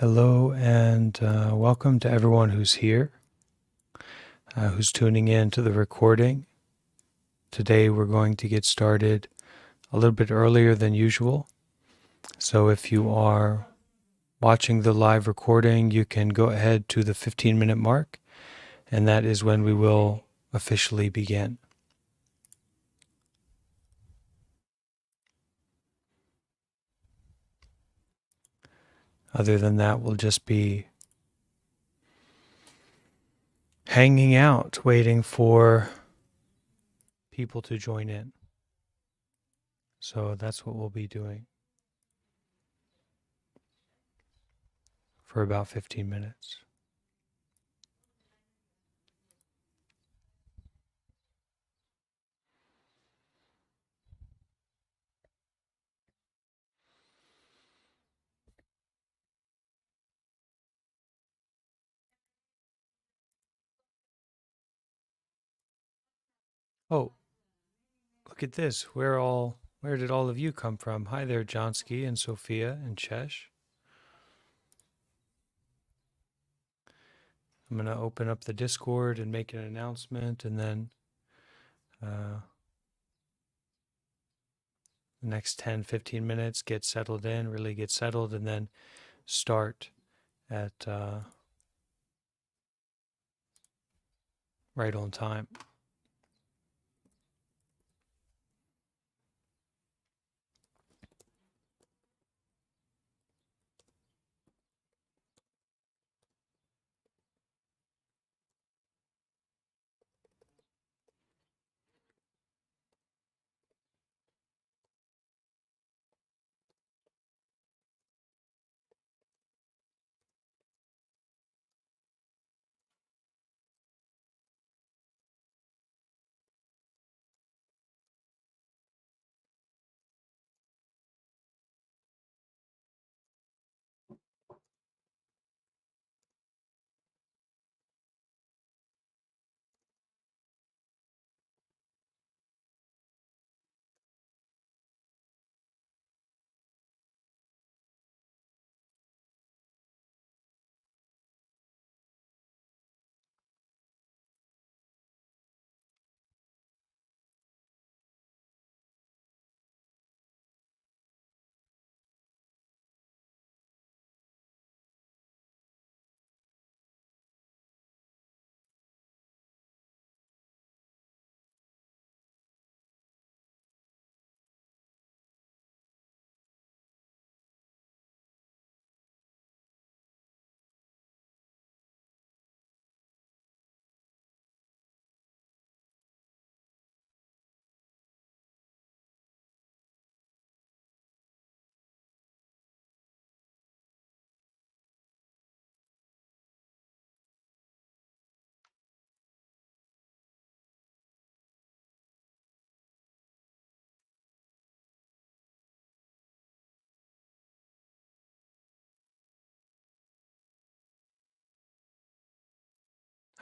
Hello and welcome to everyone who's here, who's tuning in to the recording. Today we're going to get started a little bit earlier than usual. So if you are watching the live recording, you can go ahead to the 15-minute mark, and that is when we will officially begin. Other than that, we'll just be hanging out, waiting for people to join in. So that's what we'll be doing for about 15 minutes. Oh, look at this. Where did all of you come from? Hi there, Johnsky and Sophia and Chesh. I'm going to open up the Discord and make an announcement, and then the next 10, 15 minutes, get settled in, really get settled, and then start at right on time.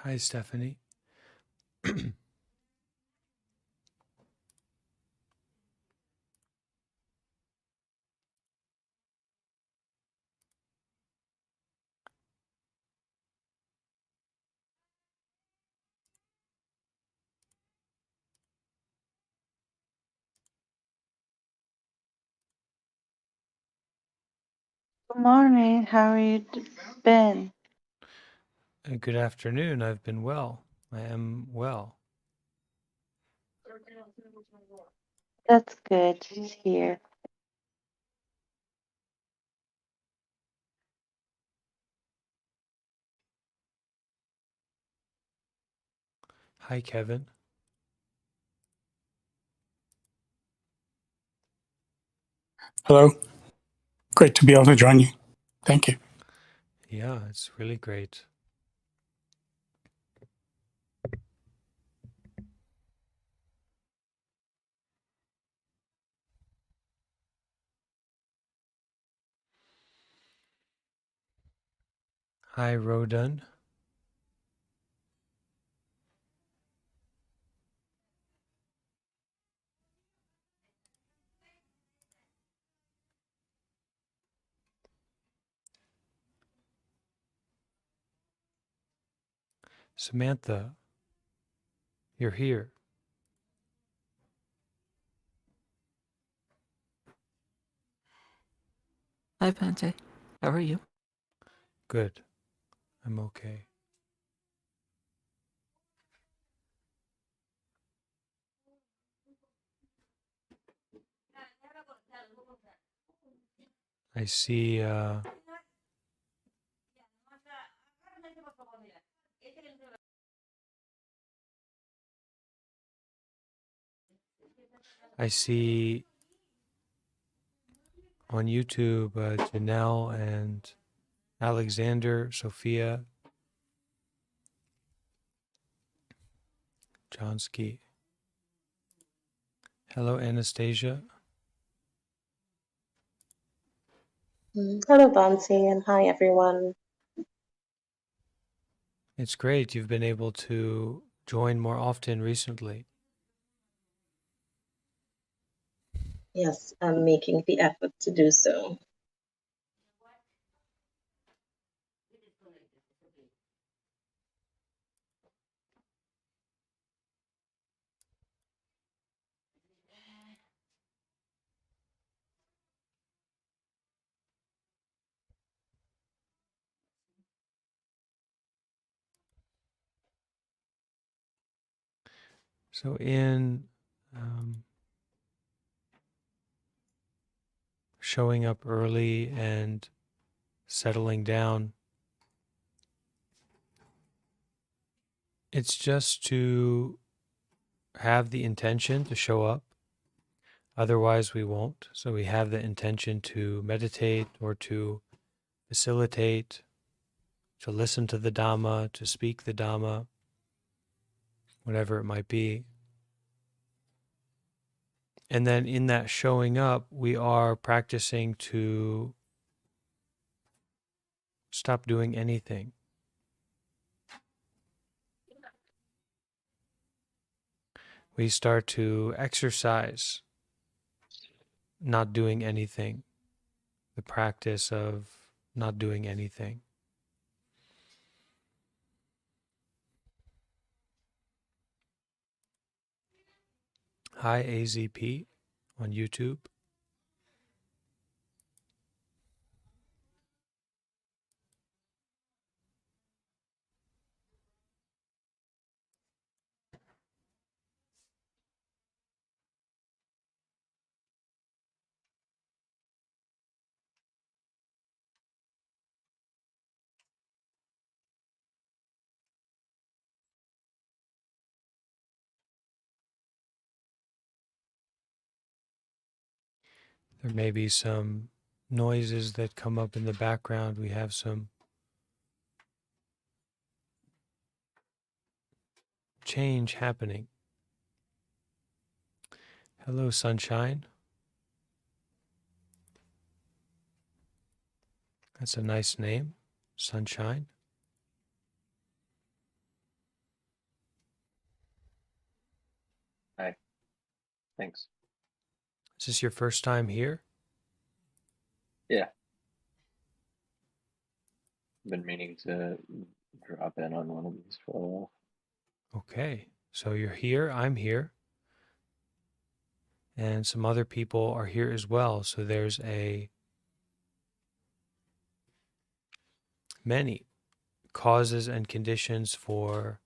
Hi, Stephanie. Good morning. How are you been? Good afternoon. I've been well. I am well. That's good to hear. Hi, Kevin. Hello. Great to be able to join you. Thank you. Yeah, it's really great. Hi, Rodan. Samantha, you're here. Hi, Pante. How are you? Good. I'm okay. I see on YouTube Janelle and Alexander, Sophia, Johnsky. Hello, Anastasia. Hello, Bansi, and hi, everyone. It's great you've been able to join more often recently. Yes, I'm making the effort to do so. So in showing up early and settling down, it's just to have the intention to show up. Otherwise, we won't. So we have the intention to meditate or to facilitate, to listen to the Dhamma, to speak the Dhamma, whatever it might be. And then in that showing up, we are practicing to stop doing anything. We start to exercise not doing anything, the practice of not doing anything. Hi, AZP on YouTube. There may be some noises that come up in the background. We have some change happening. Hello, Sunshine. That's a nice name, Sunshine. Hi. Thanks. Is this your first time here? Yeah. Been meaning to drop in on one of these for a while. Okay, so you're here, I'm here, and some other people are here as well. So there's many causes and conditions for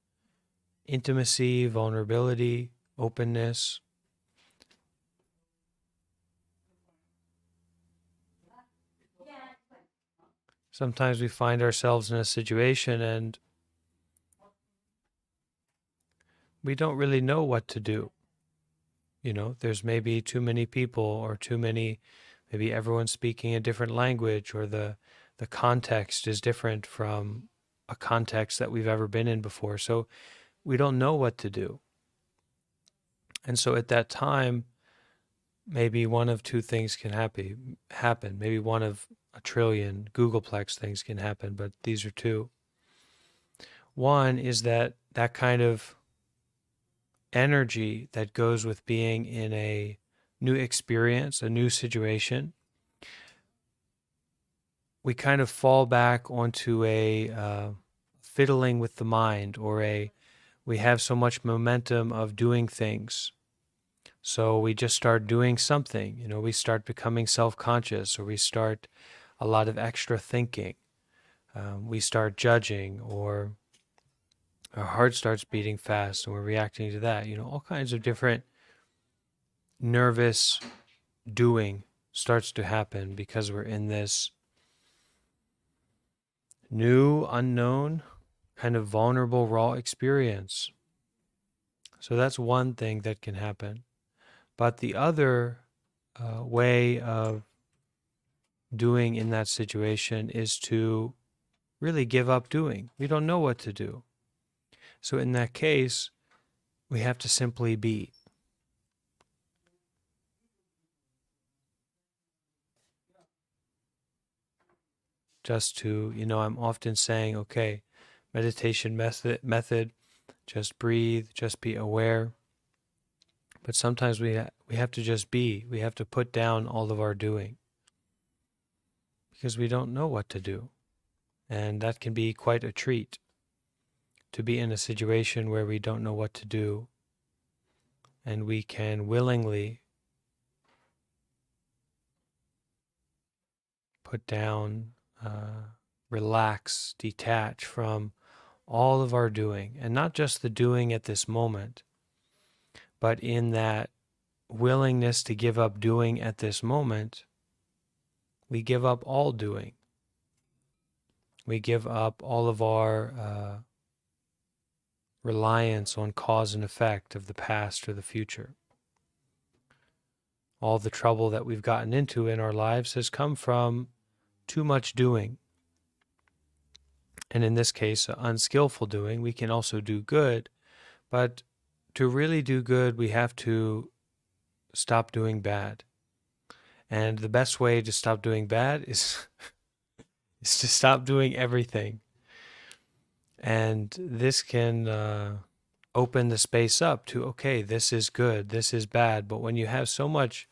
intimacy, vulnerability, openness. Sometimes we find ourselves in a situation and we don't really know what to do. You know, there's maybe too many people or too many, maybe everyone's speaking a different language, or the context is different from a context that we've ever been in before. So we don't know what to do. And so at that time, maybe one of two things can happen. Maybe one of a trillion Googleplex things can happen, but these are two. One is that kind of energy that goes with being in a new experience, a new situation, we kind of fall back onto a fiddling with the mind, or we have so much momentum of doing things. So we just start doing something, we start becoming self-conscious, or we start a lot of extra thinking. We start judging, or our heart starts beating fast and we're reacting to that. All kinds of different nervous doing starts to happen because we're in this new, unknown, kind of vulnerable, raw experience. So that's one thing that can happen. But the other way of doing in that situation is to really give up doing. We don't know what to do. So in that case, we have to simply be. Just to, I'm often saying, okay, meditation method, just breathe, just be aware. But sometimes we have to just be. We have to put down all of our doing because we don't know what to do. And that can be quite a treat, to be in a situation where we don't know what to do, and we can willingly put down, relax, detach from all of our doing, and not just the doing at this moment, but in that willingness to give up doing at this moment, we give up all doing. We give up all of our reliance on cause and effect of the past or the future. All the trouble that we've gotten into in our lives has come from too much doing. And in this case, unskillful doing. We can also do good, but to really do good, we have to stop doing bad. And the best way to stop doing bad is to stop doing everything. And this can open the space up to, okay, this is good, this is bad. But when you have so much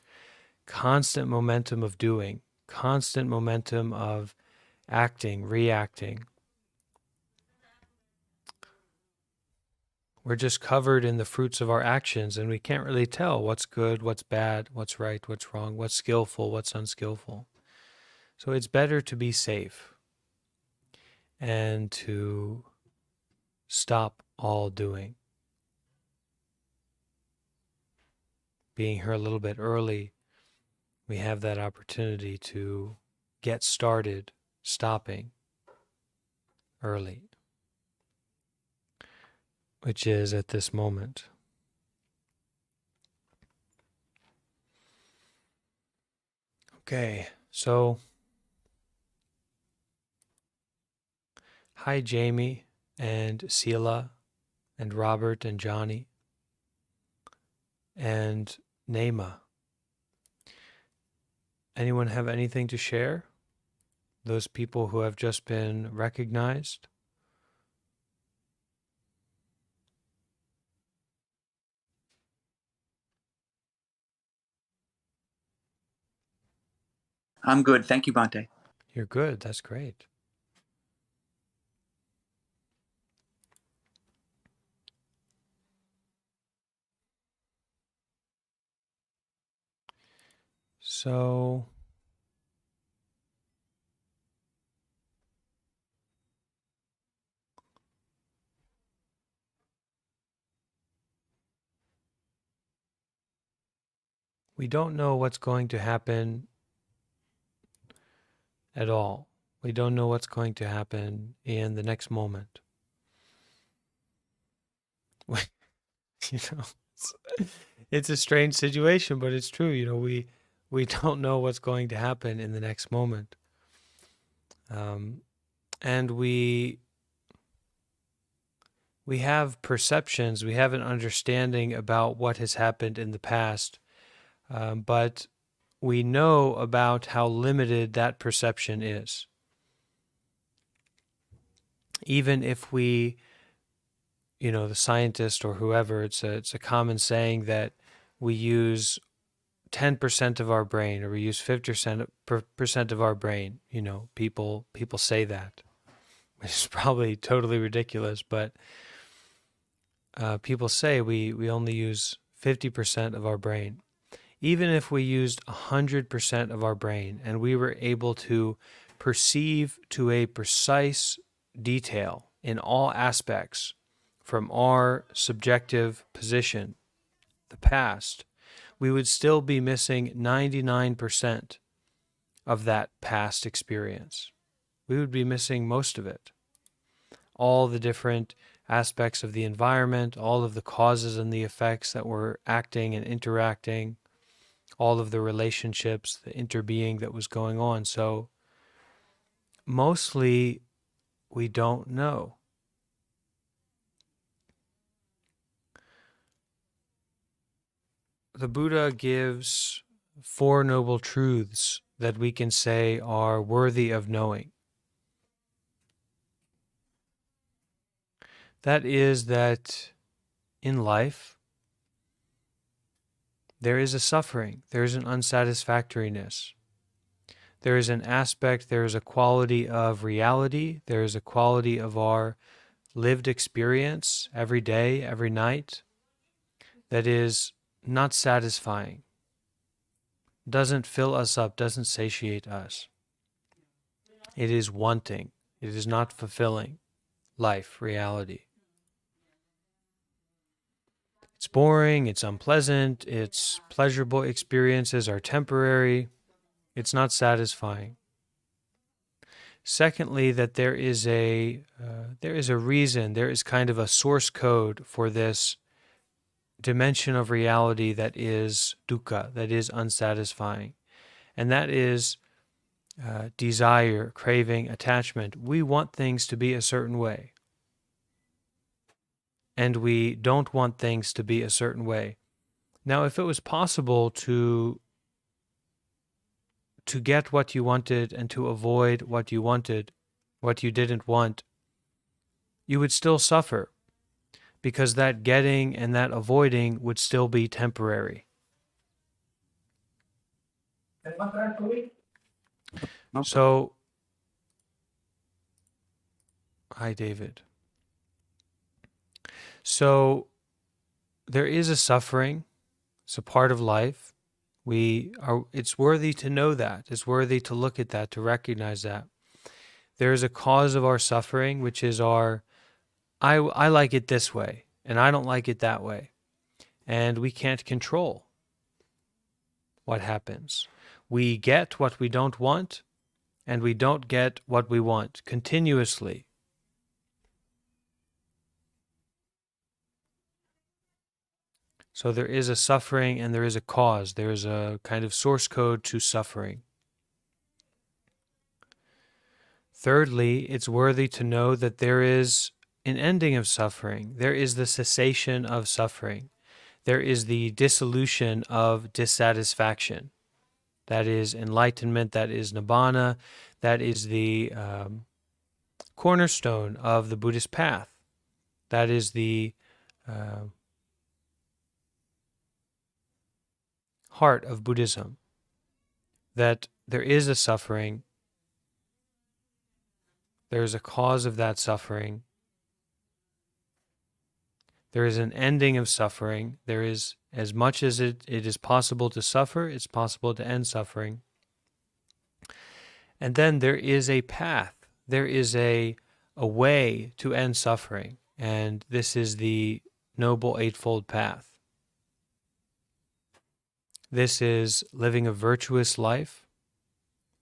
constant momentum of doing, constant momentum of acting, reacting, we're just covered in the fruits of our actions, and we can't really tell what's good, what's bad, what's right, what's wrong, what's skillful, what's unskillful. So it's better to be safe and to stop all doing. Being here a little bit early, we have that opportunity to get started stopping early, which is at this moment. Okay, so hi Jamie and Sela and Robert and Johnny and Nema. Anyone have anything to share? Those people who have just been recognized? I'm good. Thank you, Bhante. You're good. That's great. So we don't know what's going to happen at all. We don't know what's going to happen in the next moment. It's a strange situation, but it's true. We don't know what's going to happen in the next moment. And we have perceptions, we have an understanding about what has happened in the past, but we know about how limited that perception is. Even if we, the scientist or whoever, it's a common saying that we use 10% of our brain, or we use 50% of our brain. People say that. which is probably totally ridiculous, but people say we only use 50% of our brain. Even if we used 100% of our brain and we were able to perceive to a precise detail in all aspects from our subjective position, the past, we would still be missing 99% of that past experience. We would be missing most of it. All the different aspects of the environment, all of the causes and the effects that were acting and interacting, all of the relationships, the interbeing that was going on. So mostly we don't know. The Buddha gives 4 noble truths that we can say are worthy of knowing. That is that in life, there is a suffering, there is an unsatisfactoriness. There is an aspect, there is a quality of reality, there is a quality of our lived experience every day, every night, that is not satisfying, doesn't fill us up, doesn't satiate us. It is wanting, it is not fulfilling life, reality. It's boring, it's unpleasant, its pleasurable experiences are temporary, it's not satisfying. Secondly, that there is a reason, there is kind of a source code for this dimension of reality that is dukkha, that is unsatisfying. And that is desire, craving, attachment. We want things to be a certain way. And we don't want things to be a certain way. Now, if it was possible to get what you wanted and to avoid what you wanted, what you didn't want, you would still suffer, because that getting and that avoiding would still be temporary. So, hi, David. So, there is a suffering. It's a part of life. It's worthy to know that. It's worthy to look at that, to recognize that. There is a cause of our suffering, which is I like it this way, and I don't like it that way. And we can't control what happens. We get what we don't want, and we don't get what we want continuously. So there is a suffering and there is a cause. There is a kind of source code to suffering. Thirdly, it's worthy to know that there is an ending of suffering. There is the cessation of suffering. There is the dissolution of dissatisfaction. That is enlightenment, that is nibbana, that is the cornerstone of the Buddhist path. That is the heart of Buddhism, that there is a suffering, there is a cause of that suffering, there is an ending of suffering, there is, as much as it is possible to suffer, it's possible to end suffering. And then there is a path, there is a way to end suffering, and this is the Noble Eightfold Path. This is living a virtuous life,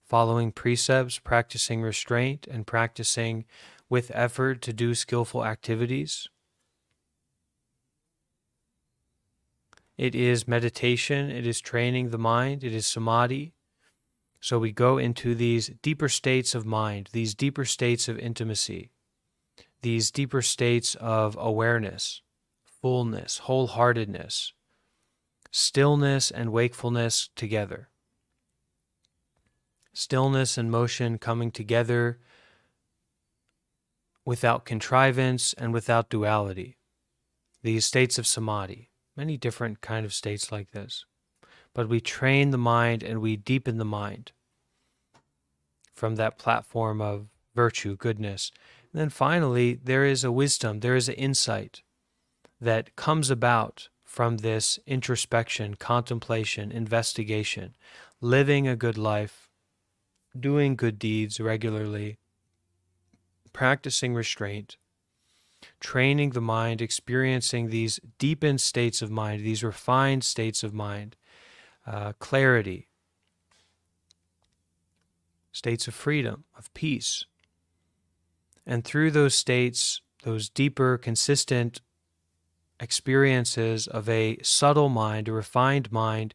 following precepts, practicing restraint, and practicing with effort to do skillful activities. It is meditation, it is training the mind, it is samadhi. So we go into these deeper states of mind, these deeper states of intimacy, these deeper states of awareness, fullness, wholeheartedness, stillness and wakefulness together. Stillness and motion coming together without contrivance and without duality. These states of samadhi, many different kind of states like this. But we train the mind and we deepen the mind from that platform of virtue, goodness. And then finally, there is a wisdom, there is an insight that comes about from this introspection, contemplation, investigation, living a good life, doing good deeds regularly, practicing restraint, training the mind, experiencing these deepened states of mind, these refined states of mind, clarity, states of freedom, of peace. And through those states, those deeper, consistent experiences of a subtle mind, a refined mind,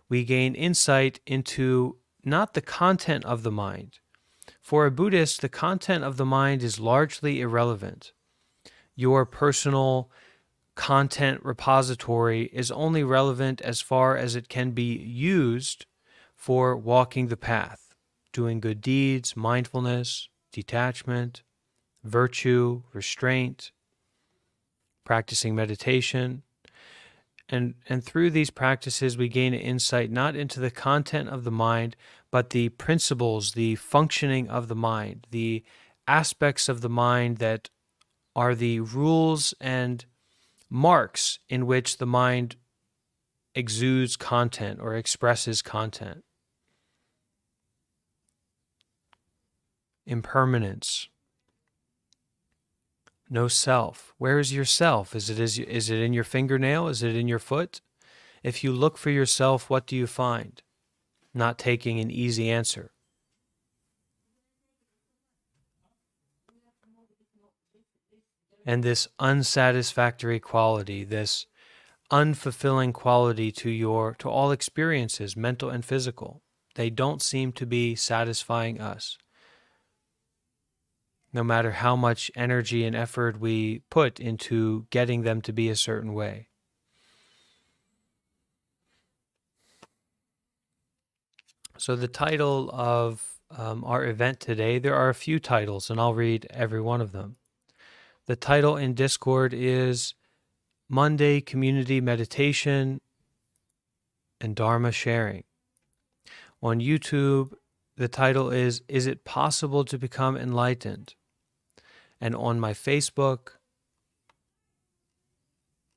we gain insight into not the content of the mind. For a Buddhist, the content of the mind is largely irrelevant. Your personal content repository is only relevant as far as it can be used for walking the path, doing good deeds, mindfulness, detachment, virtue, restraint, practicing meditation. And through these practices, we gain an insight not into the content of the mind, but the principles, the functioning of the mind, the aspects of the mind that are the rules and marks in which the mind exudes content or expresses content. Impermanence. No self. Where is your self? Is it in your fingernail? Is it in your foot? If you look for yourself, what do you find? Not taking an easy answer. And this unsatisfactory quality, this unfulfilling quality to all experiences, mental and physical, they don't seem to be satisfying us. No matter how much energy and effort we put into getting them to be a certain way. So the title of our event today, there are a few titles, and I'll read every one of them. The title in Discord is Monday Community Meditation and Dharma Sharing. On YouTube, the title is It Possible to Become Enlightened? And on my Facebook,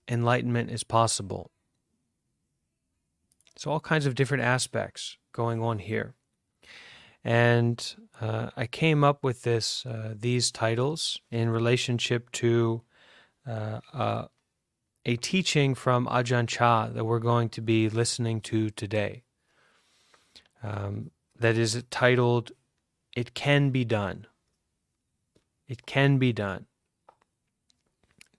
Enlightenment is Possible. So all kinds of different aspects going on here. And I came up with these titles in relationship to a teaching from Ajahn Chah that we're going to be listening to today. That is titled, It Can Be Done. It can be done.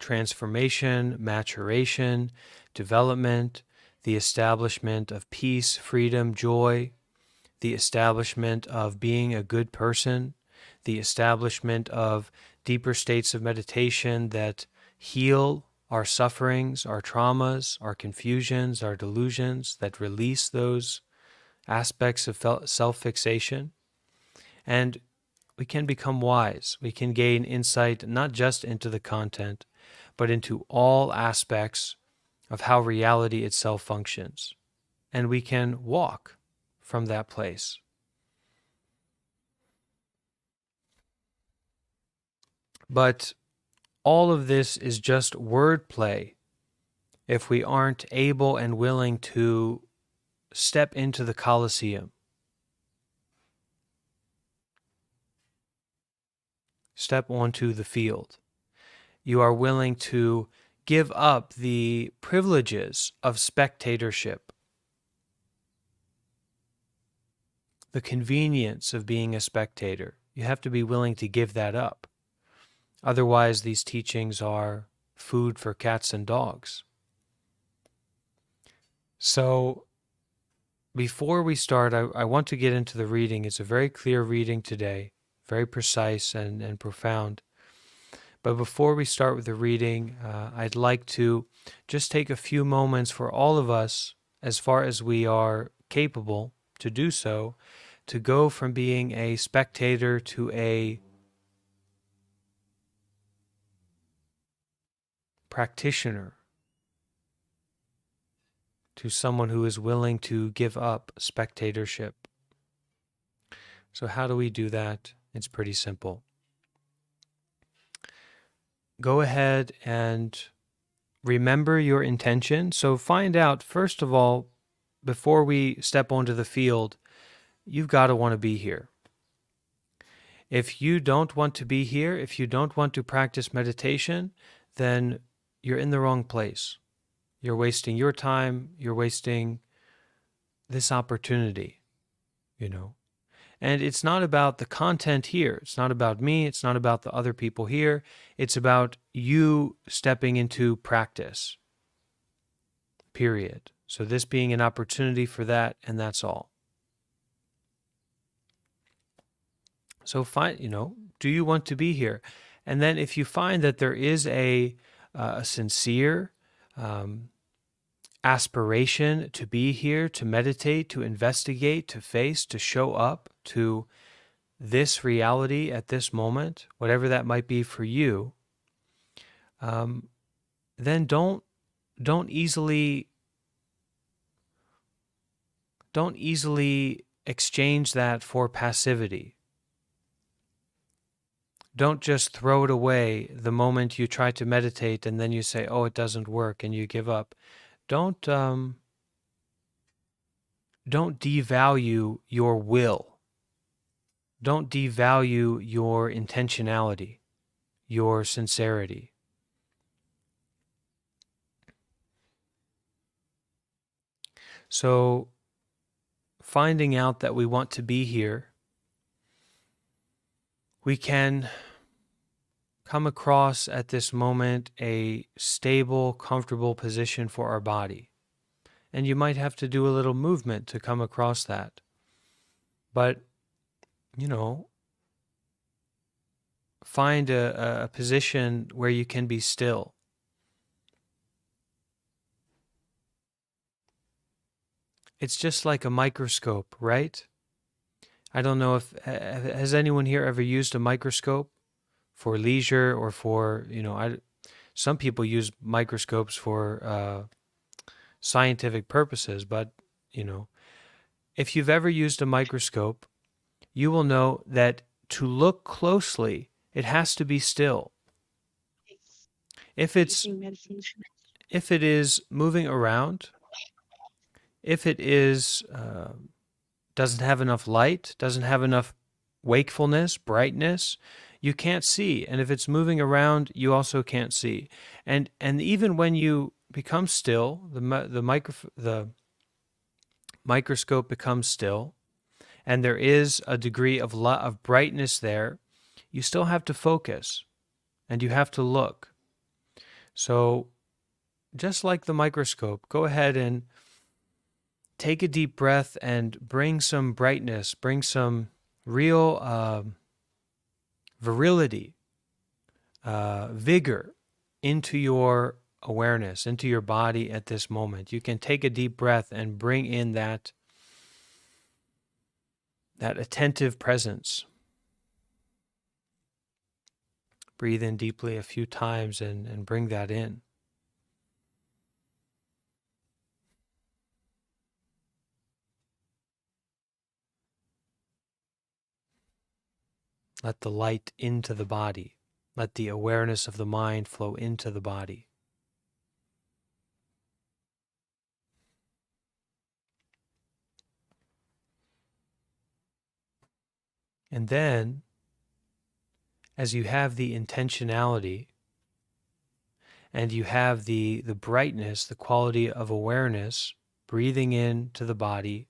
Transformation, maturation, development, the establishment of peace, freedom, joy, the establishment of being a good person, the establishment of deeper states of meditation that heal our sufferings, our traumas, our confusions, our delusions, that release those aspects of self-fixation. And we can become wise. We can gain insight not just into the content, but into all aspects of how reality itself functions. And we can walk from that place. But all of this is just wordplay if we aren't able and willing to step into the Colosseum. Step onto the field. You are willing to give up the privileges of spectatorship, the convenience of being a spectator. You have to be willing to give that up. Otherwise, these teachings are food for cats and dogs. So, before we start, I want to get into the reading. It's a very clear reading today, very precise and profound. But before we start with the reading, I'd like to just take a few moments for all of us, as far as we are capable to do so, to go from being a spectator to a practitioner, to someone who is willing to give up spectatorship. So how do we do that? It's pretty simple. go ahead and remember your intention. So find out, first of all, before we step onto the field, you've got to want to be here. If you don't want to be here, if you don't want to practice meditation, then you're in the wrong place. You're wasting your time, you're wasting this opportunity, you know. And it's not about the content here. It's not about me. It's not about the other people here. It's about you stepping into practice, period. So this being an opportunity for that, and that's all. So do you want to be here? And then if you find that there is a sincere aspiration to be here, to meditate, to investigate, to face, to show up to this reality at this moment, whatever that might be for you, then don't easily exchange that for passivity. Don't just throw it away the moment you try to meditate and then you say, "Oh, it doesn't work," and you give up. Don't devalue your will. Don't devalue your intentionality, your sincerity. So, finding out that we want to be here, we can come across at this moment a stable, comfortable position for our body. And you might have to do a little movement to come across that. But, find a position where you can be still. It's just like a microscope, right? I don't know if, has anyone here ever used a microscope for leisure or for, some people use microscopes for scientific purposes, but, if you've ever used a microscope, you will know that to look closely, it has to be still. If it is moving around, if it is doesn't have enough light, doesn't have enough wakefulness, brightness, you can't see. And if it's moving around, you also can't see. And even when you become still, the microscope becomes still, and there is a degree of brightness there, you still have to focus and you have to look. So just like the microscope, go ahead and take a deep breath and bring some brightness, bring some real virility, vigor into your awareness, into your body at this moment. You can take a deep breath and bring in that attentive presence. Breathe in deeply a few times and bring that in. Let the light into the body. Let the awareness of the mind flow into the body. And then, as you have the intentionality and you have the brightness, the quality of awareness, breathing into the body,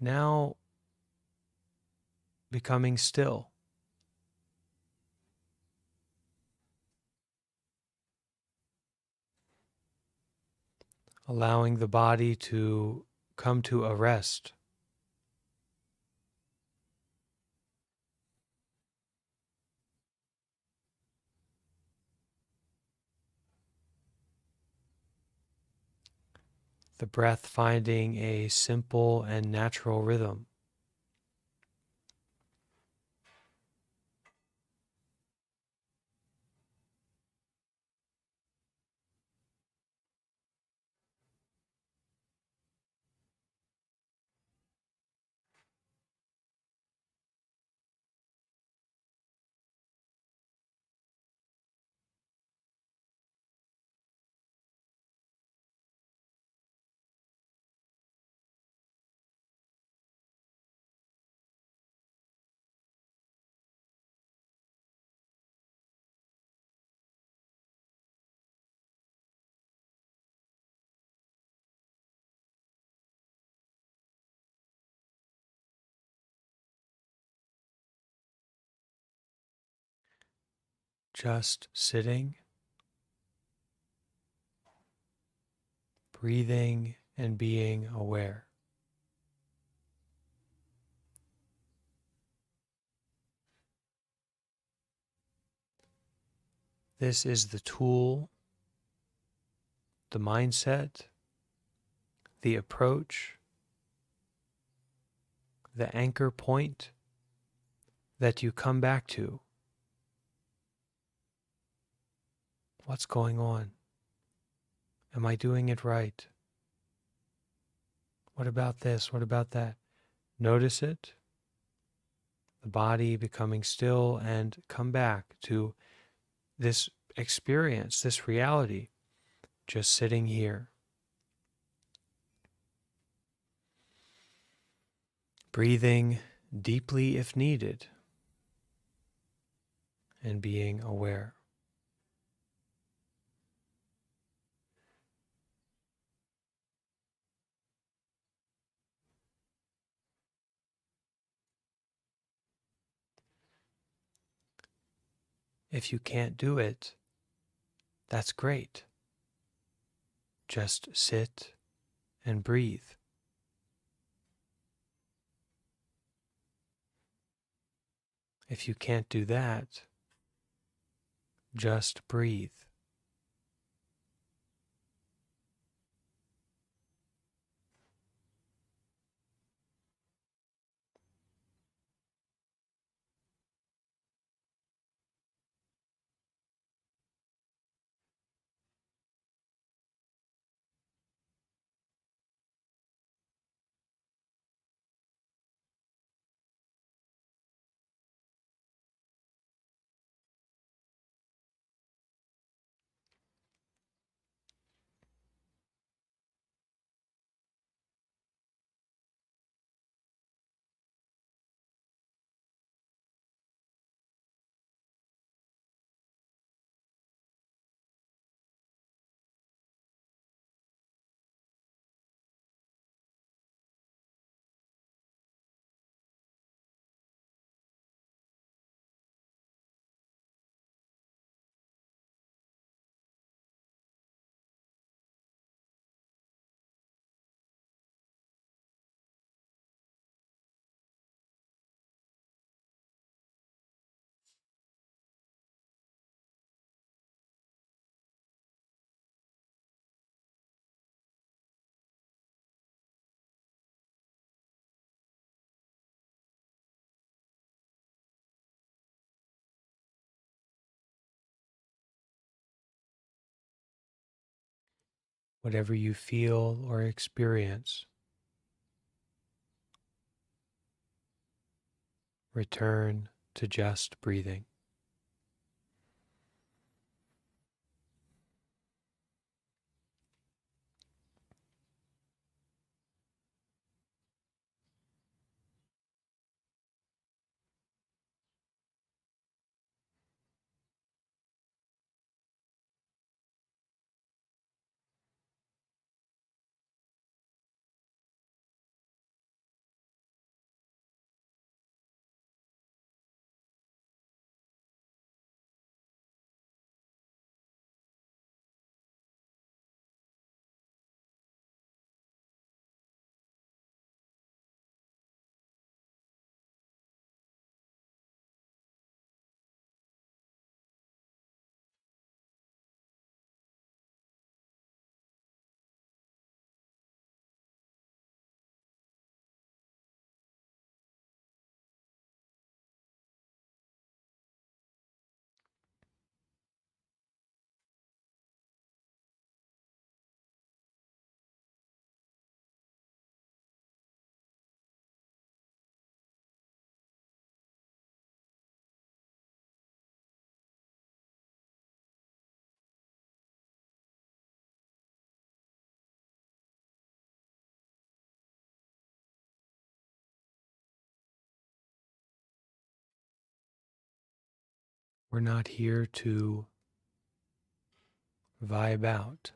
now becoming still. Allowing the body to come to a rest. The breath finding a simple and natural rhythm. just sitting, breathing, and being aware. This is the tool, the mindset, the approach, the anchor point that you come back to. What's going on? Am I doing it right? What about this? What about that? Notice it, the body becoming still, and come back to this experience, this reality, just sitting here. Breathing deeply if needed, and being aware. If you can't do it, that's great. Just sit and breathe. If you can't do that, just breathe. Whatever you feel or experience, return to just breathing. We're not here to vibe out.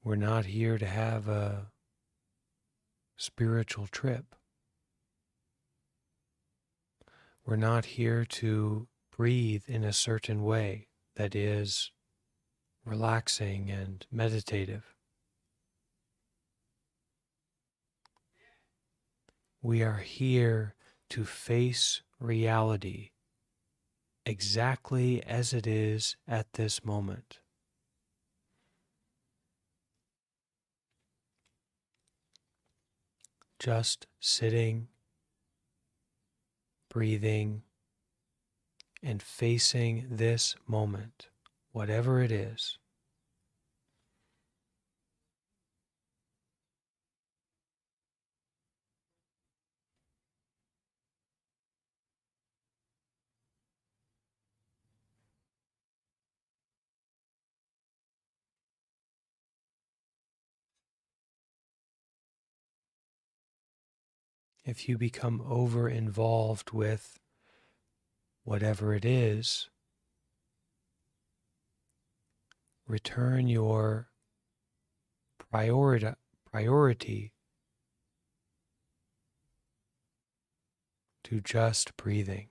We're not here to have a spiritual trip. We're not here to breathe in a certain way that is relaxing and meditative. We are here to face reality exactly as it is at this moment. Just sitting, breathing, and facing this moment, whatever it is. If you become over involved with whatever it is, return your priority to just breathing.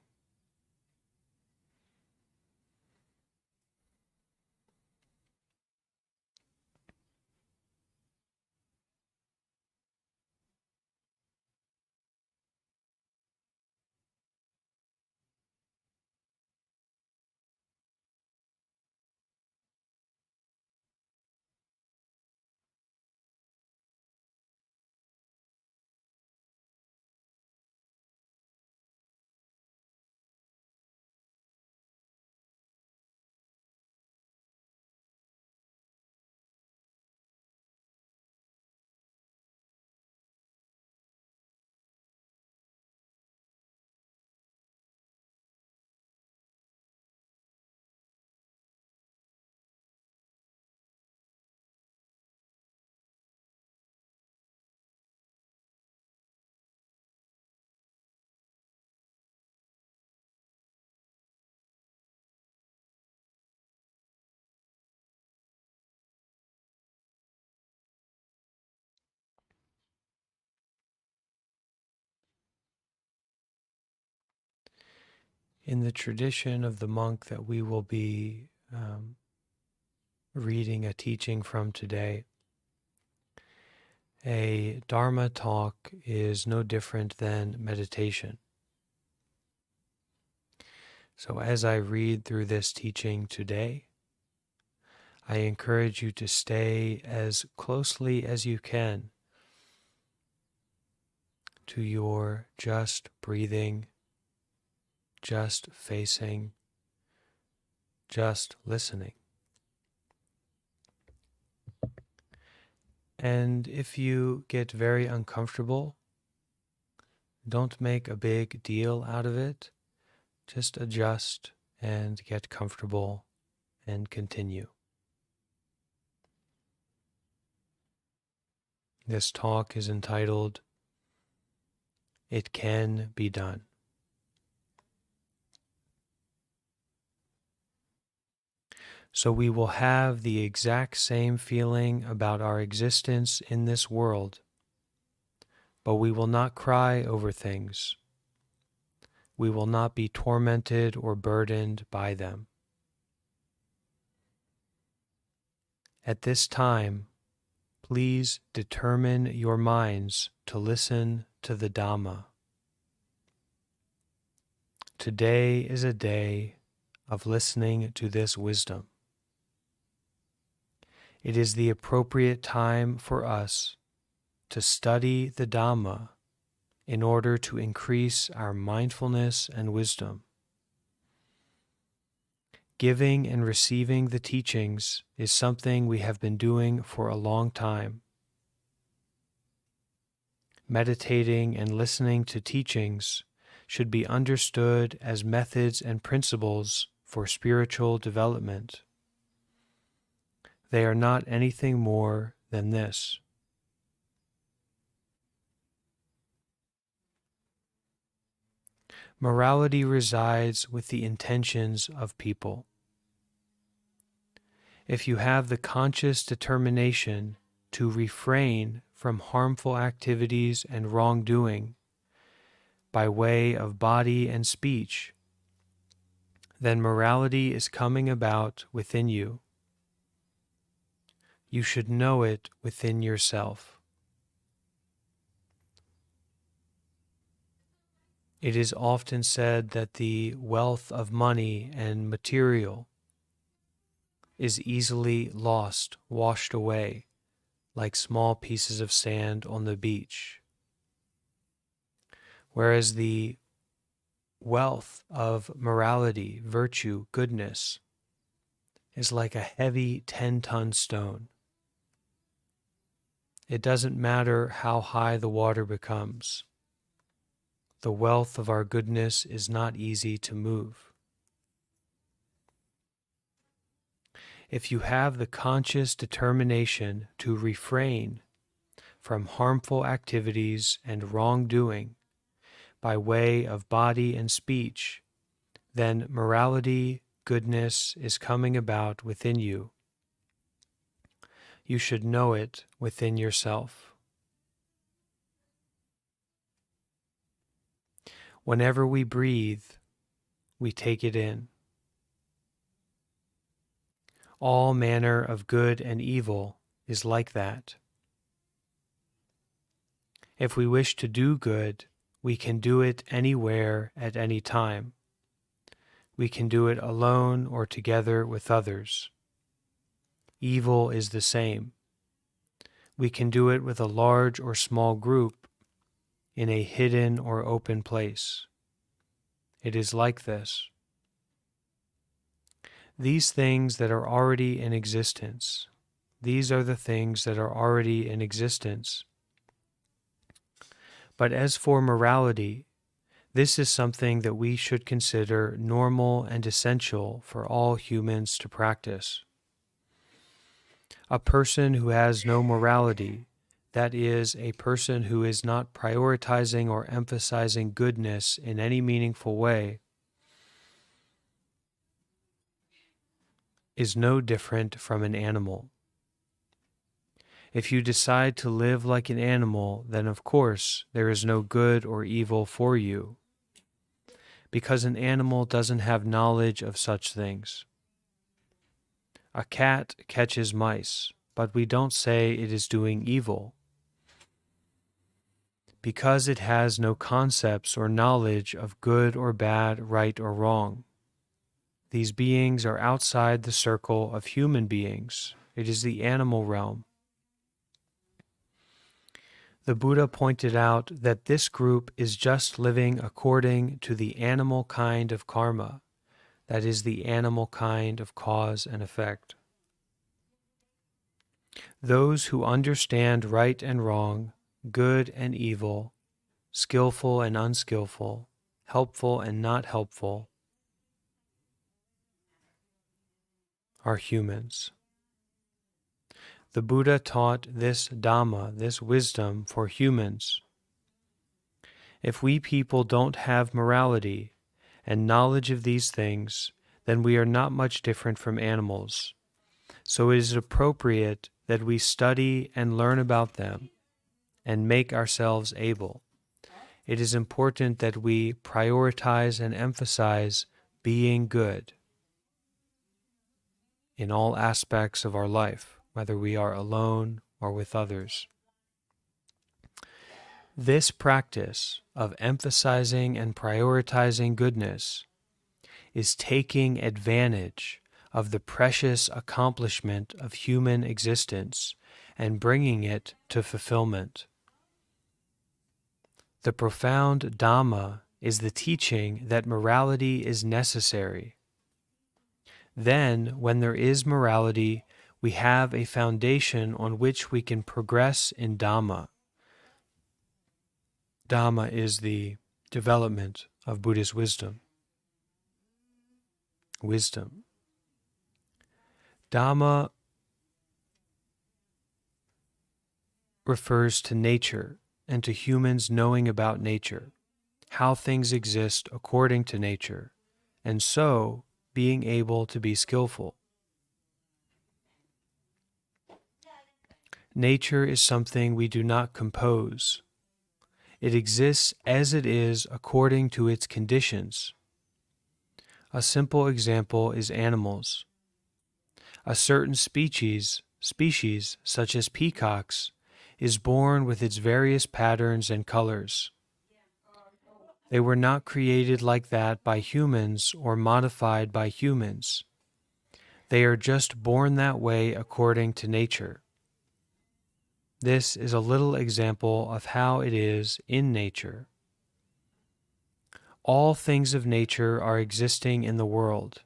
In the tradition of the monk that we will be reading a teaching from today, a Dharma talk is no different than meditation. So as I read through this teaching today, I encourage you to stay as closely as you can to your just breathing, just facing, just listening. And if you get very uncomfortable, don't make a big deal out of it. Just adjust and get comfortable and continue. This talk is entitled, It Can Be Done. So we will have the exact same feeling about our existence in this world, but we will not cry over things. We will not be tormented or burdened by them. At this time, please determine your minds to listen to the Dhamma. Today is a day of listening to this wisdom. It is the appropriate time for us to study the Dhamma in order to increase our mindfulness and wisdom. Giving and receiving the teachings is something we have been doing for a long time. Meditating and listening to teachings should be understood as methods and principles for spiritual development. They are not anything more than this. Morality resides with the intentions of people. If you have the conscious determination to refrain from harmful activities and wrongdoing by way of body and speech, then morality is coming about within you. You should know it within yourself. It is often said that the wealth of money and material is easily lost, washed away, like small pieces of sand on the beach, whereas the wealth of morality, virtue, goodness is like a heavy 10-ton stone. It doesn't matter how high the water becomes. The wealth of our goodness is not easy to move. If you have the conscious determination to refrain from harmful activities and wrongdoing by way of body and speech, then morality, goodness is coming about within you. You should know it within yourself. Whenever we breathe, we take it in. All manner of good and evil is like that. If we wish to do good, we can do it anywhere at any time. We can do it alone or together with others. Evil is the same. We can do it with a large or small group in a hidden or open place. It is like this. These things that are already in existence, these are the things that are already in existence. But as for morality, this is something that we should consider normal and essential for all humans to practice. A person who has no morality, that is, a person who is not prioritizing or emphasizing goodness in any meaningful way, is no different from an animal. If you decide to live like an animal, then of course there is no good or evil for you, because an animal doesn't have knowledge of such things. A cat catches mice, but we don't say it is doing evil, because it has no concepts or knowledge of good or bad, right or wrong. These beings are outside the circle of human beings. It is the animal realm. The Buddha pointed out that this group is just living according to the animal kind of karma, that is, the animal kind of cause and effect. Those who understand right and wrong, good and evil, skillful and unskillful, helpful and not helpful, are humans. The Buddha taught this Dhamma, this wisdom, for humans. If we people don't have morality and knowledge of these things, then we are not much different from animals. So it is appropriate that we study and learn about them and make ourselves able. It is important that we prioritize and emphasize being good in all aspects of our life, whether we are alone or with others. This practice of emphasizing and prioritizing goodness is taking advantage of the precious accomplishment of human existence and bringing it to fulfillment. The profound Dhamma is the teaching that morality is necessary. Then, when there is morality, we have a foundation on which we can progress in Dhamma. Dhamma is the development of Buddhist wisdom. Wisdom. Dhamma refers to nature and to humans knowing about nature, how things exist according to nature, and so being able to be skillful. Nature is something we do not compose. It exists as it is according to its conditions. A simple example is animals. A certain species such as peacocks, is born with its various patterns and colors. They were not created like that by humans or modified by humans. They are just born that way according to nature. This is a little example of how it is in nature. All things of nature are existing in the world.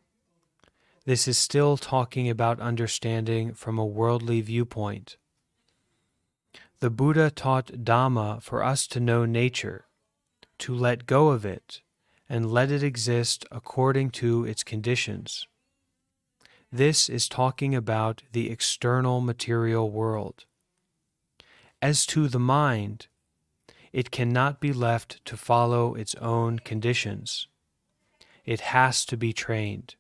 This is still talking about understanding from a worldly viewpoint. The Buddha taught Dhamma for us to know nature, to let go of it, and let it exist according to its conditions. This is talking about the external material world. As to the mind, it cannot be left to follow its own conditions. It has to be trained.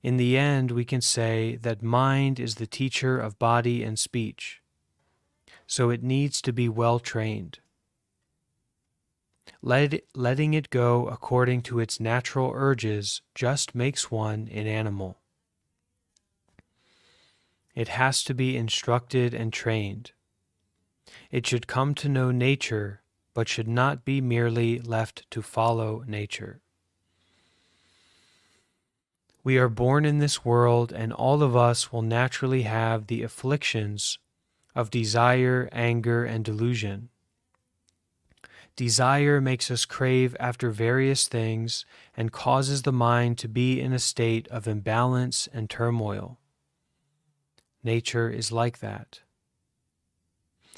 In the end, we can say that mind is the teacher of body and speech, so it needs to be well trained. Letting it go according to its natural urges just makes one an animal. It has to be instructed and trained. It should come to know nature, but should not be merely left to follow nature. We are born in this world, and all of us will naturally have the afflictions of desire, anger, and delusion. Desire makes us crave after various things and causes the mind to be in a state of imbalance and turmoil. Nature is like that.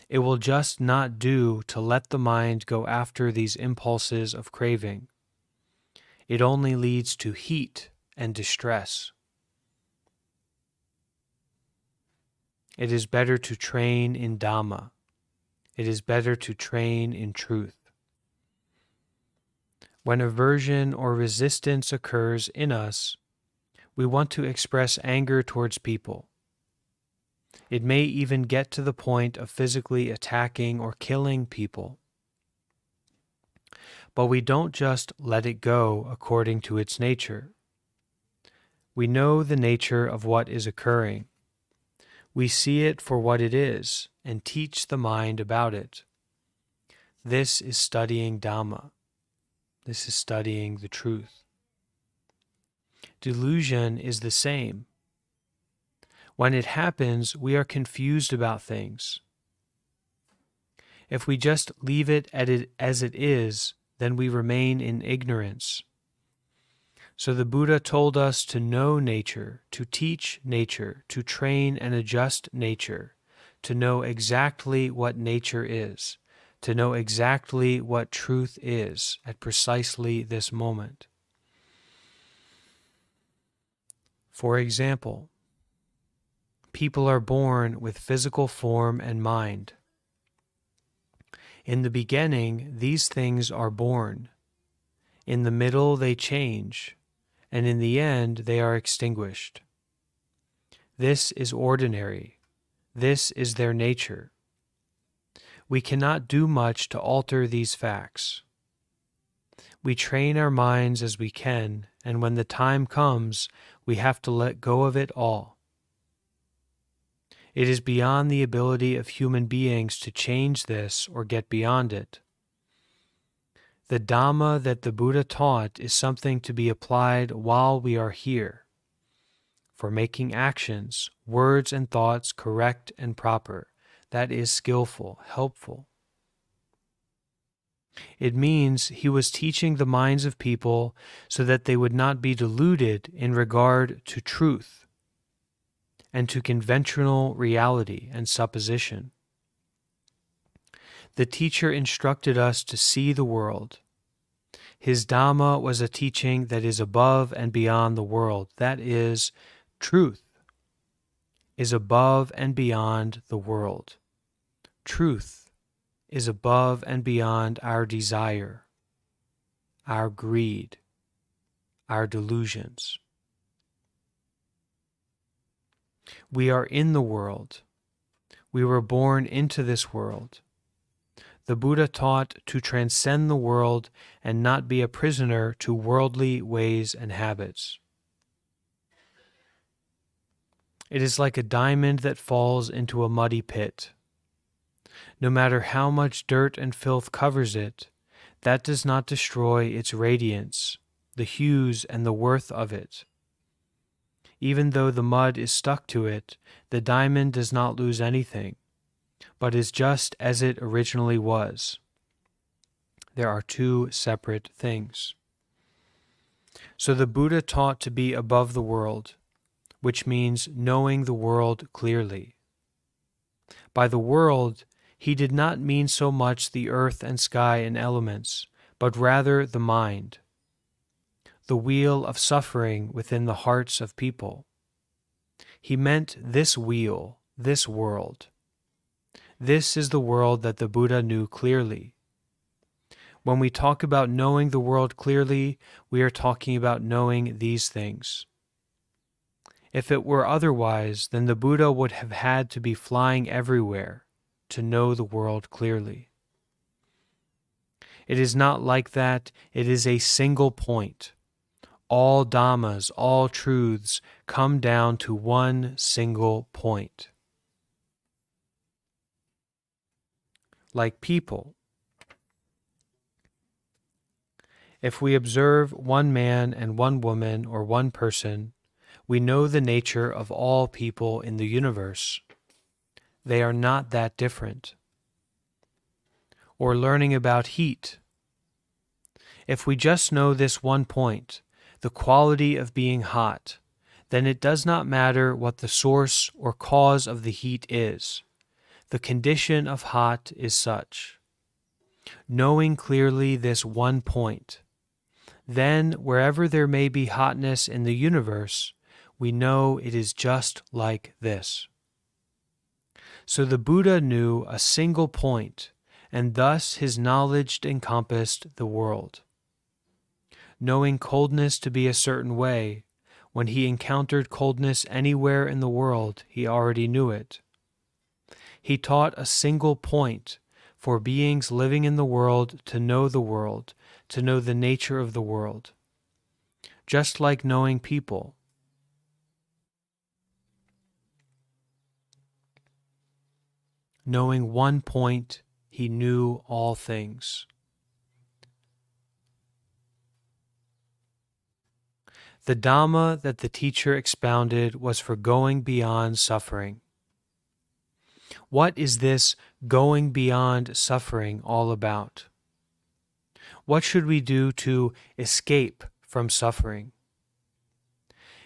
It will just not do to let the mind go after these impulses of craving. It only leads to heat and distress. It is better to train in Dhamma. It is better to train in truth. When aversion or resistance occurs in us, we want to express anger towards people. It may even get to the point of physically attacking or killing people. But we don't just let it go according to its nature. We know the nature of what is occurring. We see it for what it is and teach the mind about it. This is studying Dhamma. This is studying the truth. Delusion is the same. When it happens, we are confused about things. If we just leave it as it is, then we remain in ignorance. So the Buddha told us to know nature, to teach nature, to train and adjust nature, to know exactly what nature is, to know exactly what truth is at precisely this moment. For example, people are born with physical form and mind. In the beginning, these things are born. In the middle, they change, and in the end, they are extinguished. This is ordinary. This is their nature. We cannot do much to alter these facts. We train our minds as we can, and when the time comes, we have to let go of it all. It is beyond the ability of human beings to change this or get beyond it. The Dhamma that the Buddha taught is something to be applied while we are here, for making actions, words, and thoughts correct and proper. That is skillful, helpful. It means he was teaching the minds of people so that they would not be deluded in regard to truth and to conventional reality and supposition. The teacher instructed us to see the world. His Dhamma was a teaching that is above and beyond the world. That is, truth is above and beyond the world. Truth is above and beyond our desire, our greed, our delusions. We are in the world. We were born into this world. the Buddha taught to transcend the world and not be a prisoner to worldly ways and habits. It is like a diamond that falls into a muddy pit. No matter how much dirt and filth covers it, that does not destroy its radiance, the hues and the worth of it. Even though the mud is stuck to it, the diamond does not lose anything, but is just as it originally was. There are two separate things. So the Buddha taught to be above the world, which means knowing the world clearly. By the world, he did not mean so much the earth and sky and elements, but rather the mind, the wheel of suffering within the hearts of people. He meant this wheel, this world. This is the world that the Buddha knew clearly. When we talk about knowing the world clearly, we are talking about knowing these things. If it were otherwise, then the Buddha would have had to be flying everywhere to know the world clearly. It is not like that. It is a single point. All dhammas, all truths come down to one single point. Like people. If we observe one man and one woman or one person, we know the nature of all people in the universe. They are not that different. Or learning about heat. If we just know this one point, the quality of being hot, then it does not matter what the source or cause of the heat is. The condition of hot is such. Knowing clearly this one point, then wherever there may be hotness in the universe, we know it is just like this. So the Buddha knew a single point, and thus his knowledge encompassed the world. Knowing coldness to be a certain way, when he encountered coldness anywhere in the world, he already knew it. He taught a single point for beings living in the world to know the world, to know the nature of the world. Just like knowing people. Knowing one point, he knew all things. The Dhamma that the teacher expounded was for going beyond suffering. What is this going beyond suffering all about? What should we do to escape from suffering?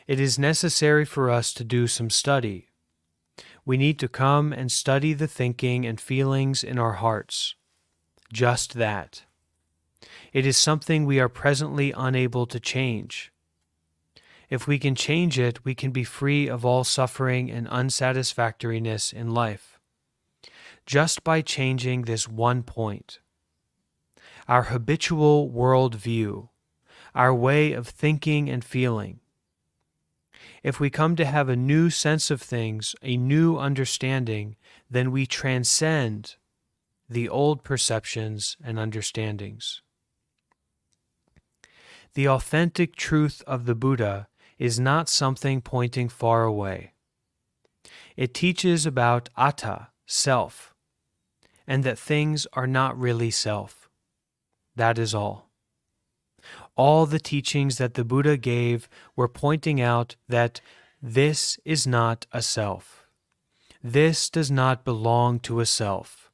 It is necessary for us to do some study. We need to come and study the thinking and feelings in our hearts. Just that. It is something we are presently unable to change. If we can change it, we can be free of all suffering and unsatisfactoriness in life. Just by changing this one point. Our habitual world view, our way of thinking and feeling. If we come to have a new sense of things, a new understanding, then we transcend the old perceptions and understandings. The authentic truth of the Buddha is not something pointing far away. It teaches about atta, self, and that things are not really self. That is all. All the teachings that the Buddha gave were pointing out that this is not a self. This does not belong to a self.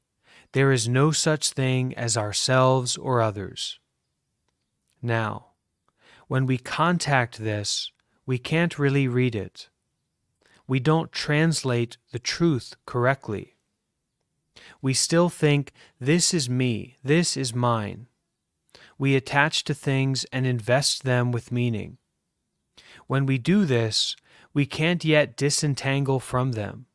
There is no such thing as ourselves or others. Now, when we contact this, we can't really read it. We don't translate the truth correctly. We still think, this is me, this is mine. We attach to things and invest them with meaning. When we do this, we can't yet disentangle from them.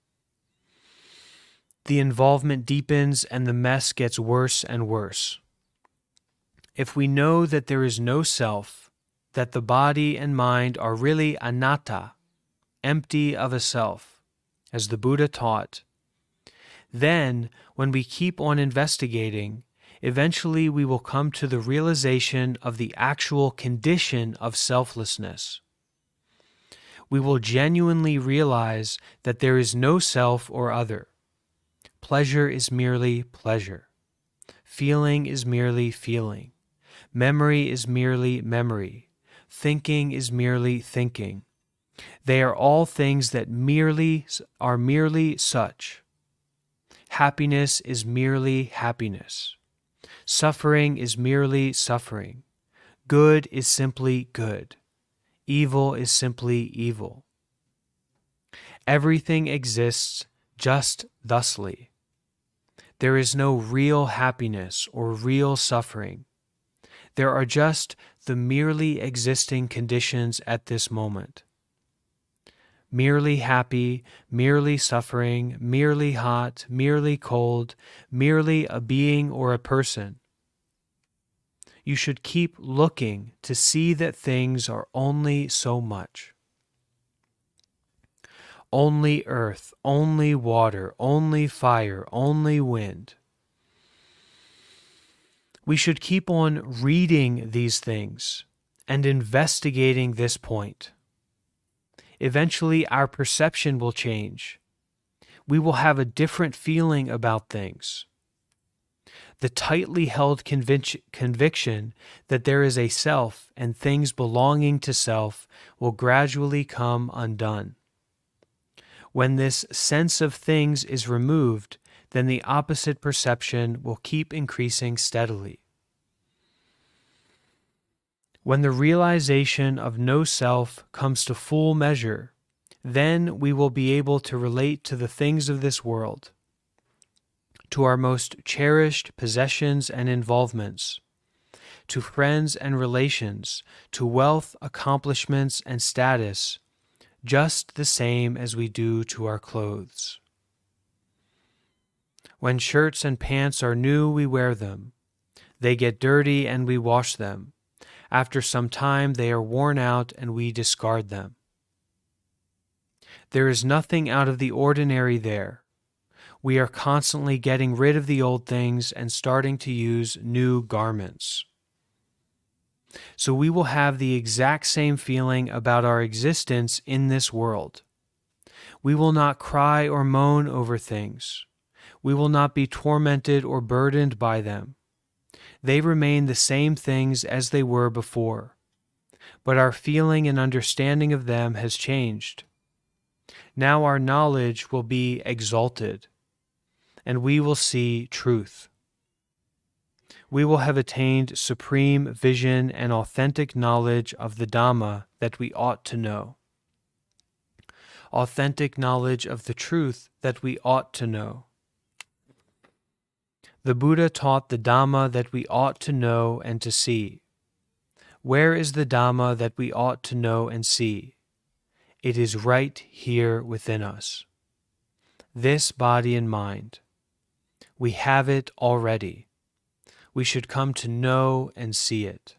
The involvement deepens and the mess gets worse and worse. If we know that there is no self, that the body and mind are really anatta, empty of a self, as the Buddha taught, Then, when we keep on investigating, eventually we will come to the realization of the actual condition of selflessness. We will genuinely realize that there is no self or other. Pleasure is merely pleasure. Feeling is merely feeling. Memory is merely memory. Thinking is merely thinking. They are all things that are merely such. Happiness is merely happiness. Suffering is merely suffering. Good is simply good. Evil is simply evil. Everything exists just thusly. There is no real happiness or real suffering. There are just the merely existing conditions at this moment. Merely happy, merely suffering, merely hot, merely cold, merely a being or a person. You should keep looking to see that things are only so much. Only earth, only water, only fire, only wind. We should keep on reading these things and investigating this point. Eventually, our perception will change. We will have a different feeling about things. The tightly held conviction that there is a self and things belonging to self will gradually come undone. When this sense of things is removed, then the opposite perception will keep increasing steadily. When the realization of no self comes to full measure, then we will be able to relate to the things of this world, to our most cherished possessions and involvements, to friends and relations, to wealth, accomplishments, and status, just the same as we do to our clothes. When shirts and pants are new, we wear them. They get dirty and we wash them. After some time, they are worn out and we discard them. There is nothing out of the ordinary there. We are constantly getting rid of the old things and starting to use new garments. So we will have the exact same feeling about our existence in this world. We will not cry or moan over things. We will not be tormented or burdened by them. They remain the same things as they were before, but our feeling and understanding of them has changed. Now our knowledge will be exalted, and we will see truth. We will have attained supreme vision and authentic knowledge of the Dhamma that we ought to know. Authentic knowledge of the truth that we ought to know. The Buddha taught the Dhamma that we ought to know and to see. Where is the Dhamma that we ought to know and see? It is right here within us. This body and mind. We have it already. We should come to know and see it.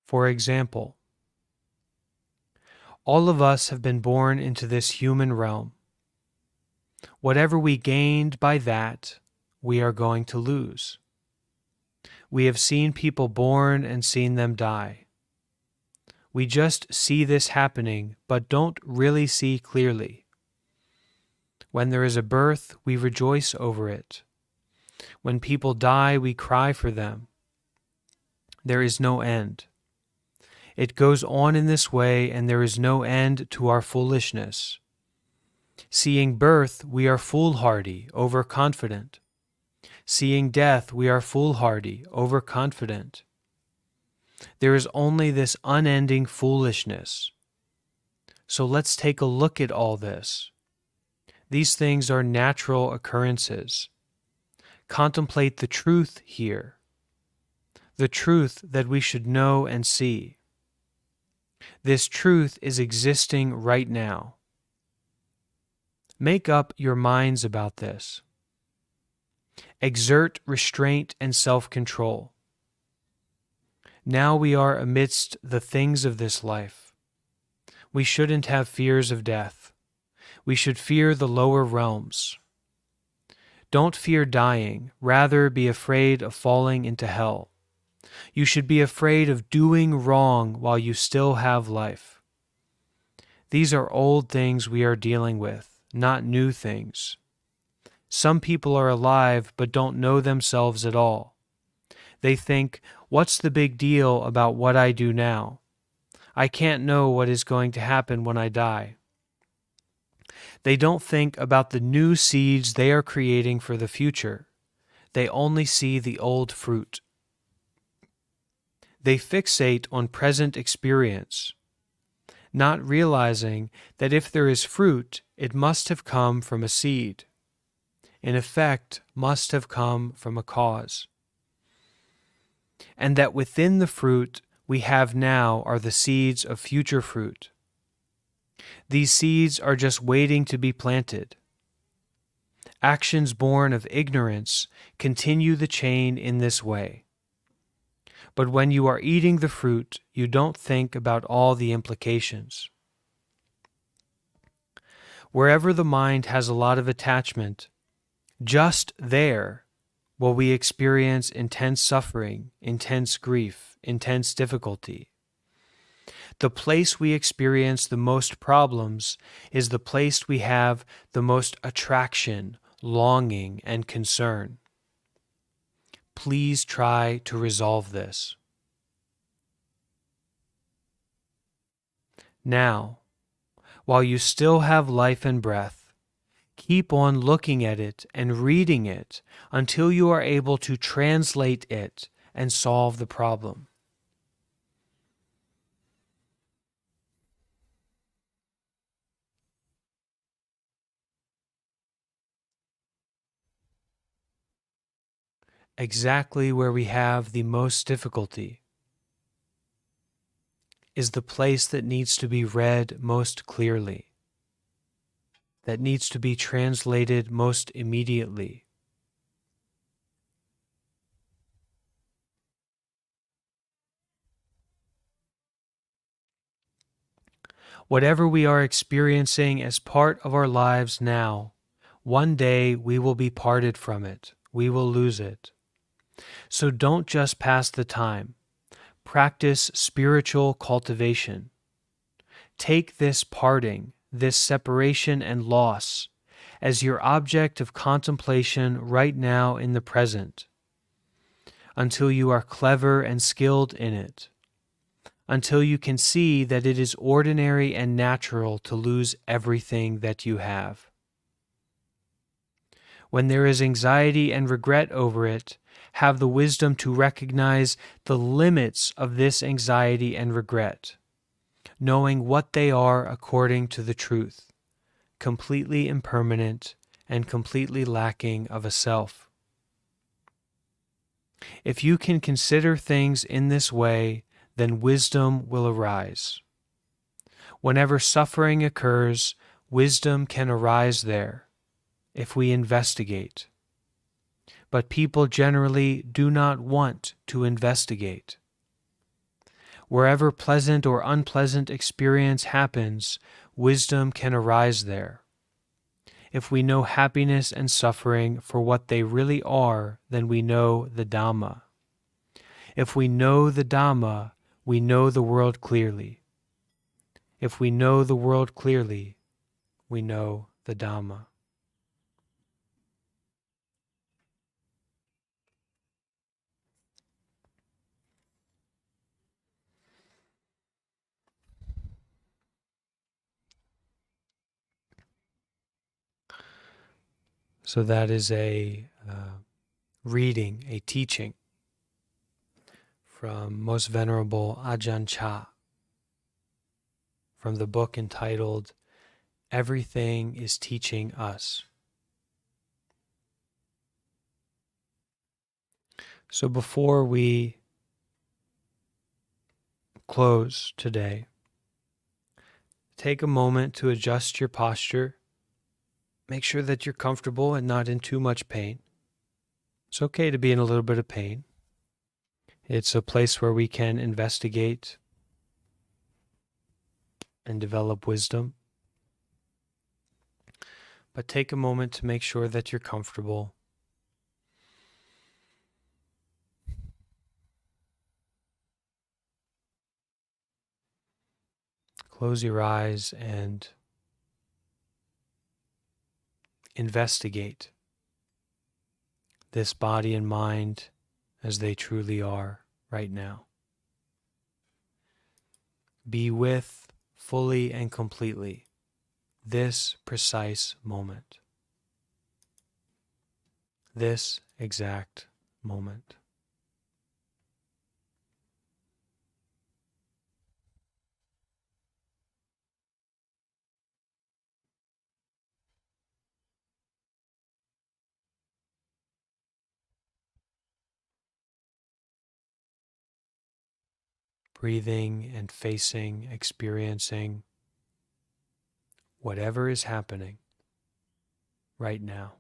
For example, all of us have been born into this human realm. Whatever we gained by that, we are going to lose. We have seen people born and seen them die. We just see this happening, but don't really see clearly. When there is a birth, we rejoice over it. When people die, we cry for them. There is no end. It goes on in this way, and there is no end to our foolishness. Seeing birth, we are foolhardy, overconfident. Seeing death, we are foolhardy, overconfident. There is only this unending foolishness. So let's take a look at all this. These things are natural occurrences. Contemplate the truth here, the truth that we should know and see. This truth is existing right now. Make up your minds about this. Exert restraint and self-control. Now we are amidst the things of this life. We shouldn't have fears of death. We should fear the lower realms. Don't fear dying, rather be afraid of falling into hell. You should be afraid of doing wrong while you still have life. These are old things we are dealing with, not new things. Some people are alive but don't know themselves at all. They think, what's the big deal about what I do now? I can't know what is going to happen when I die. They don't think about the new seeds they are creating for the future. They only see the old fruit. They fixate on present experience, not realizing that if there is fruit, it must have come from a seed. An effect must have come from a cause. And that within the fruit we have now are the seeds of future fruit. These seeds are just waiting to be planted. Actions born of ignorance continue the chain in this way. But when you are eating the fruit, you don't think about all the implications. Wherever the mind has a lot of attachment, just there will we experience intense suffering, intense grief, intense difficulty. The place we experience the most problems is the place we have the most attraction, longing, and concern. Please try to resolve this. Now, while you still have life and breath, keep on looking at it and reading it until you are able to translate it and solve the problem. Exactly where we have the most difficulty is the place that needs to be read most clearly, that needs to be translated most immediately. Whatever we are experiencing as part of our lives now, one day we will be parted from it. We will lose it. So don't just pass the time. Practice spiritual cultivation. Take this parting, this separation and loss, as your object of contemplation right now in the present, until you are clever and skilled in it, until you can see that it is ordinary and natural to lose everything that you have. When there is anxiety and regret over it, have the wisdom to recognize the limits of this anxiety and regret, knowing what they are according to the truth, completely impermanent and completely lacking of a self. If you can consider things in this way, then wisdom will arise. Whenever suffering occurs, wisdom can arise there, if we investigate. But people generally do not want to investigate. Wherever pleasant or unpleasant experience happens, wisdom can arise there. If we know happiness and suffering for what they really are, then we know the Dhamma. If we know the Dhamma, we know the world clearly. If we know the world clearly, we know the Dhamma. So that is a reading, a teaching from Most Venerable Ajahn Chah from the book entitled Everything is Teaching Us. So before we close today, take a moment to adjust your posture. Make sure that you're comfortable and not in too much pain. It's okay to be in a little bit of pain. It's a place where we can investigate and develop wisdom. But take a moment to make sure that you're comfortable. Close your eyes and investigate this body and mind as they truly are right now. Be with fully and completely this precise moment, this exact moment. Breathing and facing, experiencing whatever is happening right now.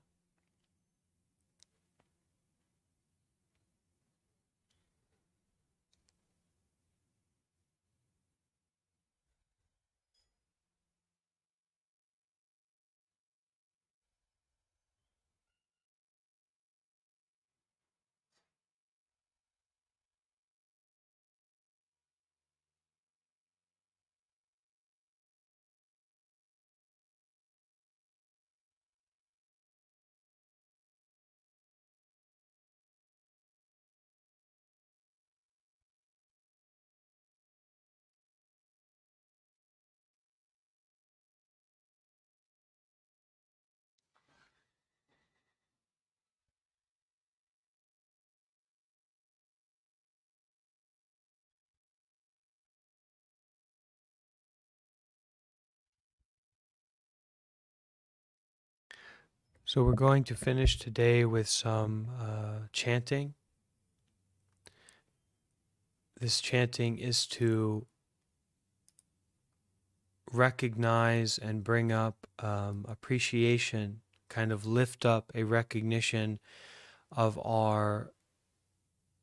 So we're going to finish today with some chanting. This chanting is to recognize and bring up appreciation, kind of lift up a recognition of our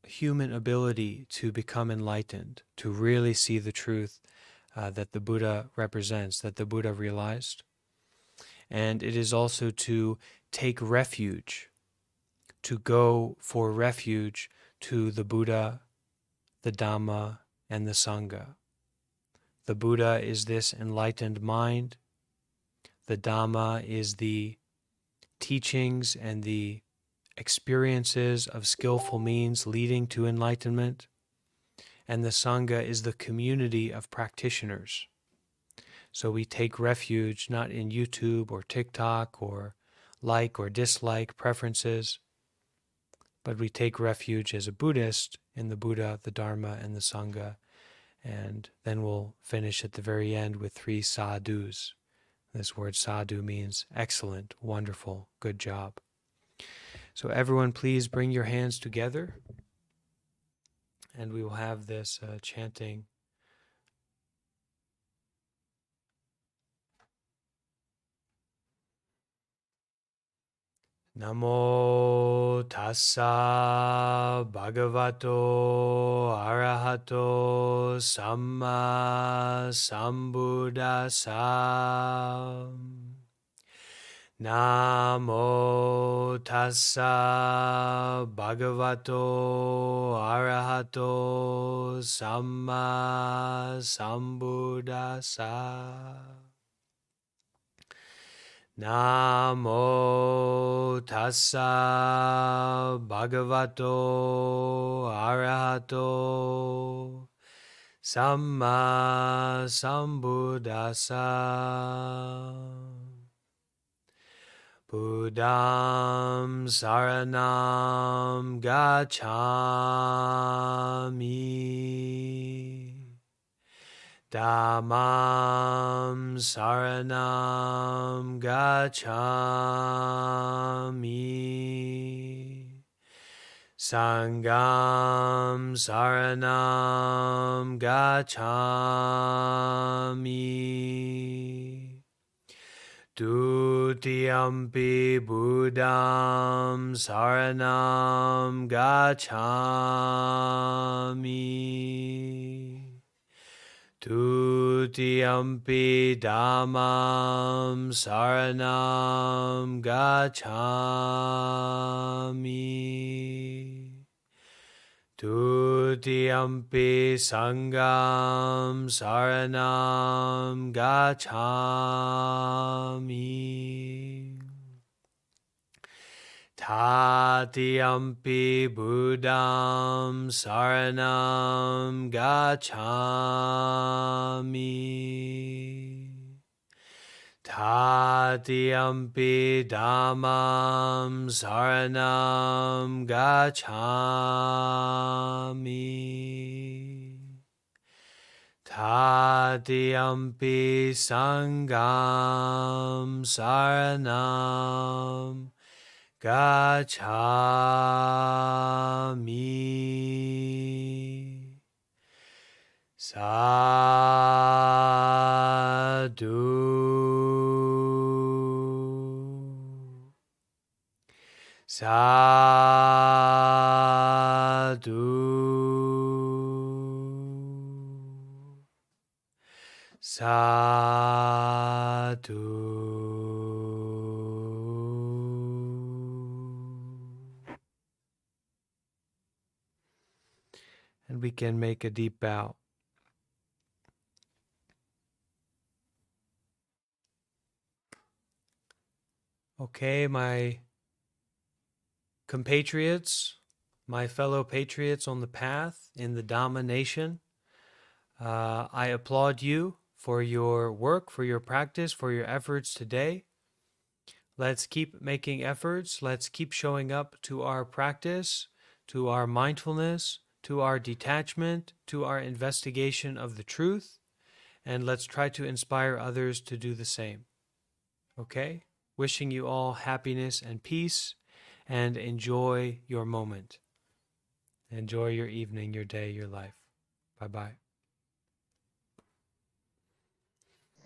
human ability to become enlightened, to really see the truth that the Buddha represents, that the Buddha realized. And it is also to take refuge, to go for refuge to the Buddha, the Dhamma, and the Sangha. The Buddha is this enlightened mind. The Dhamma is the teachings and the experiences of skillful means leading to enlightenment. And the Sangha is the community of practitioners. So we take refuge not in YouTube or TikTok or like or dislike preferences, but we take refuge as a Buddhist in the Buddha, the Dharma, and the Sangha. And then we'll finish at the very end with 3 sadhus. This word sadhu means excellent, wonderful, good job. So everyone, please bring your hands together, and we will have this chanting. Namo tassa bhagavato arahato samma sambuddhassa. Namo tassa bhagavato arahato samma sambuddhassa. Namo tassa bhagavato arahato samma sambuddhassa. Buddham saranam gacchami. Dhammam saranam gacchami. Sangham saranam gacchami. Tutiyampi Buddham Saranam Gacchami. Tutiyampi Dhammam Saranam Gacchami. Tutiyampi Sangham Saranam Gacchami. Tatiyampi Buddham Saranam Gacchami. Tatiyampi Dhammam Saranam Gacchami. Tatiyampi Sangham Saranam Gacchami. Sadhu. Sadhu. Sadhu. And we can make a deep bow. Okay, my compatriots, my fellow patriots on the path in the Dhamma nation, I applaud you for your work, for your practice, for your efforts today. Let's keep making efforts. Let's keep showing up to our practice, to our mindfulness, to our detachment, to our investigation of the truth, and let's try to inspire others to do the same. Okay? Wishing you all happiness and peace, and enjoy your moment. Enjoy your evening, your day, your life. Bye-bye.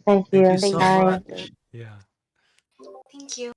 Thank Thank you you. so Bye. much. Yeah. Thank you.